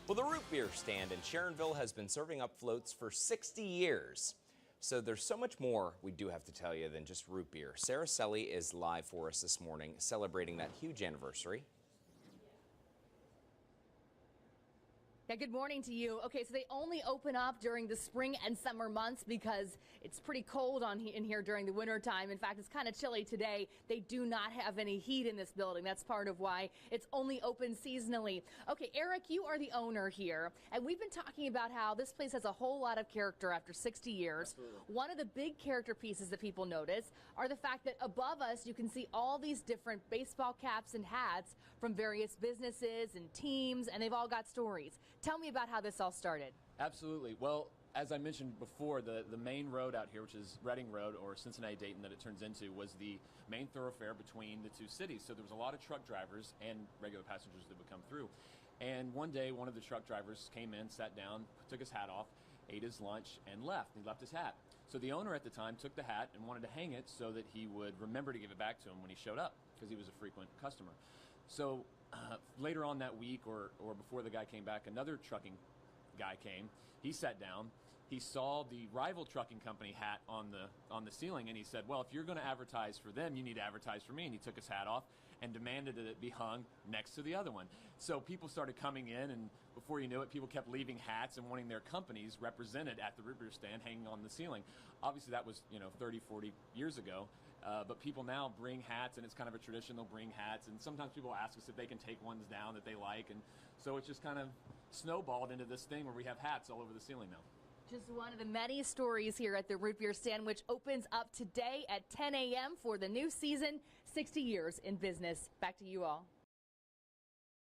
Well, the root beer stand in Sharonville has been serving up floats for 60 years. So there's so much more we do have to tell you than just root beer. Sarah Selly is live for us this morning, celebrating that huge anniversary. Yeah, good morning to you. Okay, so they only open up during the spring and summer months because it's pretty cold in here during the winter time. In fact, it's kind of chilly today. They do not have any heat in this building. That's part of why it's only open seasonally. Okay, Eric, you are the owner here, and we've been talking about how this place has a whole lot of character after 60 years. Absolutely. One of the big character pieces that people notice are the fact that above us you can see all these different baseball caps and hats from various businesses and teams, and they've all got stories. Tell me about how this all started. Absolutely. Well, as I mentioned before, the main road out here, which is Reading Road or Cincinnati-Dayton that it turns into, was the main thoroughfare between the two cities. So there was a lot of truck drivers and regular passengers that would come through. And one day, one of the truck drivers came in, sat down, took his hat off, ate his lunch, and left. He left his hat. So the owner at the time took the hat and wanted to hang it so that he would remember to give it back to him when he showed up, because he was a frequent customer. So later on that week or before the guy came back, another trucking guy came. He sat down. He saw the rival trucking company hat on the ceiling, and he said, well, if you're going to advertise for them, you need to advertise for me. And he took his hat off and demanded that it be hung next to the other one. So people started coming in, and before you knew it, people kept leaving hats and wanting their companies represented at the root beer stand hanging on the ceiling. Obviously, that was 30, 40 years ago, but people now bring hats, and it's kind of a tradition. They'll bring hats, and sometimes people ask us if they can take ones down that they like, and so it's just kind of snowballed into this thing where we have hats all over the ceiling now. Just one of the many stories here at the root beer stand, which opens up today at 10 a.m. for the new season. 60 years in business. Back to you all.